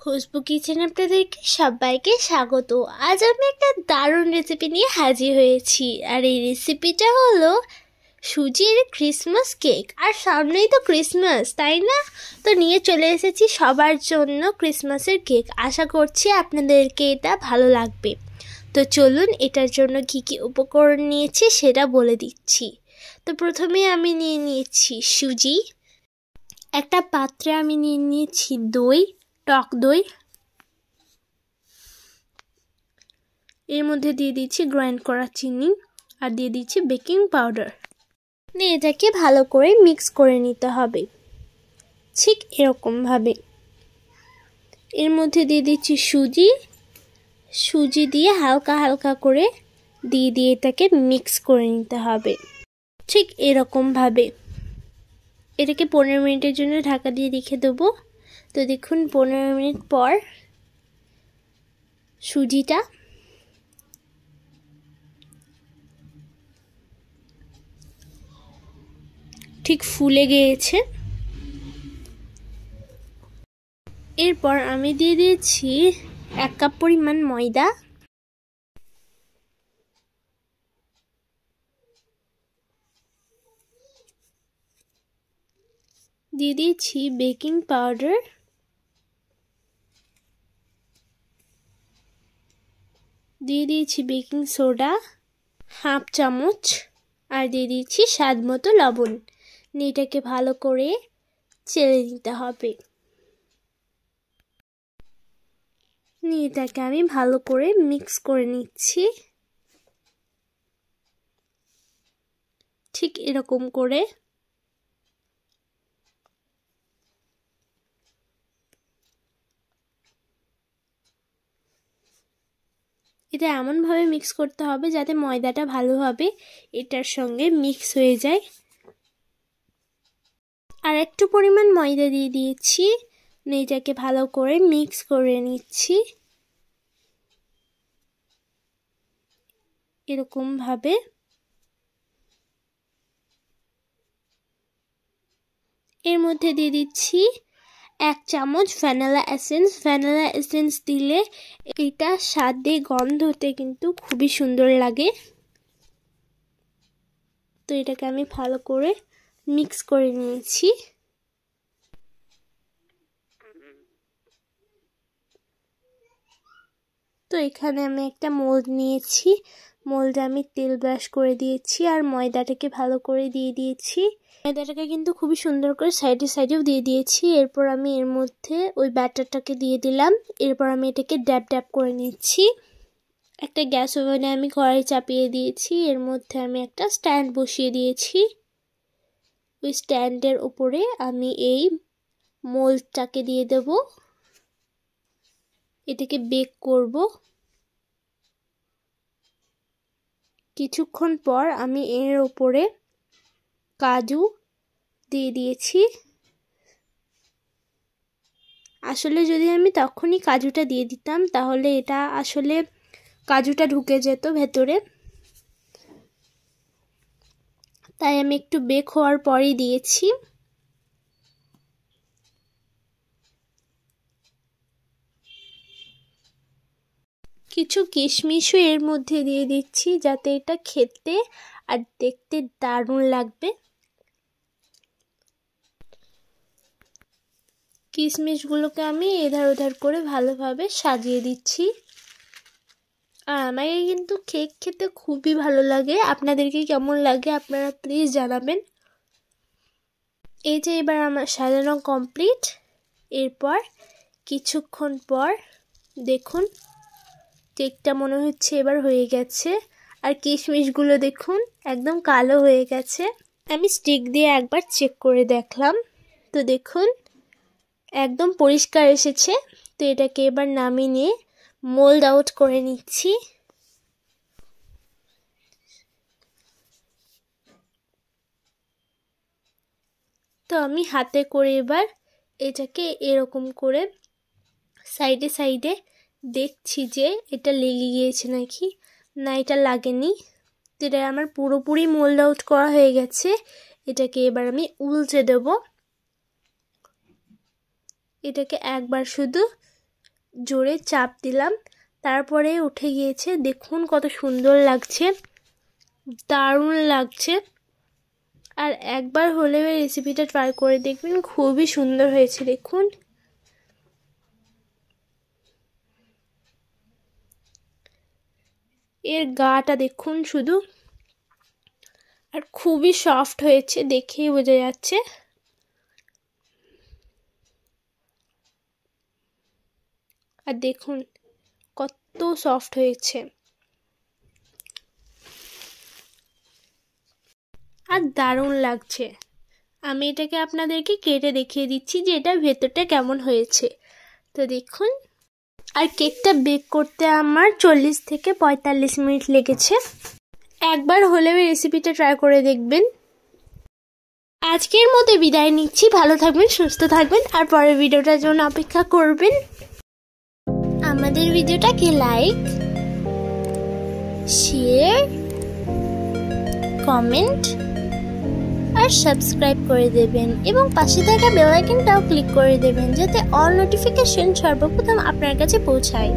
খুশবু কিচেনে আপনাদেরকে সবাইকে স্বাগত। আজ আমি একটা দারুণ রেসিপি নিয়ে হাজির হয়েছি, আর এই রেসিপিটা হলো সুজির ক্রিসমাস কেক। আর সামনেই তো ক্রিসমাস, তাই না? তো নিয়ে চলে এসেছি সবার জন্য ক্রিসমাসের কেক। আশা করছি আপনাদেরকে এটা ভালো লাগবে। তো চলুন এটার জন্য কী কী উপকরণ নিয়েছি সেটা বলে দিচ্ছি। তো প্রথমে আমি নিয়ে নিয়েছি সুজি। একটা পাত্রে আমি নিয়ে নিয়েছি দই, টক দই। এর মধ্যে দিয়ে দিচ্ছি গ্রাইন্ড করা চিনি আর দিয়ে দিচ্ছি বেকিং পাউডার। এটাকে ভালো করে মিক্স করে নিতে হবে, ঠিক এরকমভাবে। এর মধ্যে দিয়ে দিচ্ছি সুজি দিয়ে হালকা হালকা করে দিয়ে এটাকে মিক্স করে নিতে হবে, ঠিক এরকমভাবে। এটাকে 15 মিনিটের জন্য ঢাকা দিয়ে রেখে দেবো। তো দেখুন 15 মিনিট পর সুজিটা ঠিক ফুলে গিয়েছে। এরপর আমি দিয়ে দিয়েছি 1 কাপ পরিমাণ ময়দা, দিয়ে দিয়েছি বেকিং পাউডার, দিয়ে দিয়েছি বেকিং সোডা 1/2 চামচ, আর দিয়ে দিচ্ছি স্বাদ মতো লবণ। এটাকে ভালো করে চেলে নিতে হবে। এটাকে আমি ভালো করে মিক্স করে নিচ্ছি, ঠিক এরকম করে। এটা এমনভাবে মিক্স করতে হবে যাতে ময়দাটা ভালোভাবে এটার সঙ্গে মিক্স হয়ে যায়। আর একটু পরিমাণ ময়দা দিয়ে দিয়েছি। এটাকে ভালো করে মিক্স করে নিচ্ছি এরকমভাবে। এর মধ্যে দিয়ে দিচ্ছি 1 চামচ ভ্যানিলা এসেন্স। ভ্যানিলা এসেন্স দিলে এটা স্বাদে গন্ধতে কিন্তু খুবই সুন্দর লাগে। তো এটাকে আমি ভালো করে মিক্স করে নিয়েছি। তো এখানে আমি একটা মোল্ড নিয়েছি। মোল্ডে আমি তেল ব্রাশ করে দিয়েছি আর ময়দাটাকে ভালো করে দিয়ে দিয়েছি। ময়দাটাকে কিন্তু খুবই সুন্দর করে সাইডেও দিয়ে দিয়েছি। এরপর আমি এর মধ্যে ওই ব্যাটারটাকে দিয়ে দিলাম। এরপর আমি এটাকে ড্যাব ড্যাব করে নিচ্ছি। একটা গ্যাস ওভেনে আমি কড়াই চাপিয়ে দিয়েছি। এর মধ্যে আমি একটা স্ট্যান্ড বসিয়ে দিয়েছি। ওই স্ট্যান্ডের উপরে আমি এই মোল্ডটাকে দিয়ে দেব। এটাকে বেক করব। কিছুক্ষণ পর আমি এর উপরে কাজু দিয়ে দিয়েছি। আসলে যদি আমি তখনই কাজুটা দিয়ে দিতাম তাহলে এটা আসলে কাজুটা ঢুকে যেত ভেতরে, তাই আমি একটু বেক হওয়ার পরেই দিয়েছি। কিছু কিশমিশও এর মধ্যে দিয়ে দিচ্ছি যাতে এটা খেতে আর দেখতে দারুণ লাগবে। কিশমিশগুলোকে আমি এধার ওধার করে ভালোভাবে সাজিয়ে দিচ্ছি। আর আমাকে কিন্তু কেক খেতে খুবই ভালো লাগে। আপনাদেরকে কেমন লাগে আপনারা প্লিজ জানাবেন। এই যে এবার আমার সাজানো কমপ্লিট। এরপর কিছুক্ষণ পর দেখুন কেকটা মনে হচ্ছে এবার হয়ে গেছে। আর কিশমিশগুলো দেখুন একদম কালো হয়ে গেছে। আমি স্টিক দিয়ে একবার চেক করে দেখলাম। তো দেখুন একদম পরিষ্কার এসেছে। তো এটাকে এবার নামিয়ে নিয়ে মোল্ড আউট করে নিচ্ছি। তো আমি হাতে করে এবার এটাকে এরকম করে সাইডে দেখছি যে এটা লেগে গিয়েছে নাকি না। এটা লাগেনি। তো এটা আমার পুরোপুরি মোল্ড আউট করা হয়ে গেছে। এটাকে এবার আমি উল্টে দেব। এটাকে একবার শুধু জোরে চাপ দিলাম, তারপরে উঠে গিয়েছে। দেখুন কত সুন্দর লাগছে, দারুণ লাগছে। আর একবার হলেও এই রেসিপিটা ট্রাই করে দেখবেন, খুবই সুন্দর হয়েছে। দেখুন এর গাটা দেখুন শুধু, আর খুবই সফট হয়েছে, দেখেই বোঝা যাচ্ছে। আর দেখুন কত সফট হয়েছে, আর দারুণ লাগছে। আমি এটাকে আপনাদেরকে কেটে দেখিয়ে দিচ্ছি যে এটা ভেতরটা কেমন হয়েছে। তো দেখুন, আর কেকটা বেক করতে আমার 40 থেকে 45 মিনিট লেগেছে। একবার হলেও এই রেসিপিটা ট্রাই করে দেখবেন। আজকের মতো বিদায় নিচ্ছি, ভালো থাকবেন, সুস্থ থাকবেন, আর পরের ভিডিওটার জন্য অপেক্ষা করবেন। আমাদের ভিডিওটাকে লাইক, শেয়ার, কমেন্ট আর সাবস্ক্রাইব করে দেবেন, এবং পাশে থাকা বেল আইকনটাও ক্লিক করে দেবেন যাতে অল নোটিফিকেশন সর্বপ্রথম আপনার কাছে পৌঁছায়।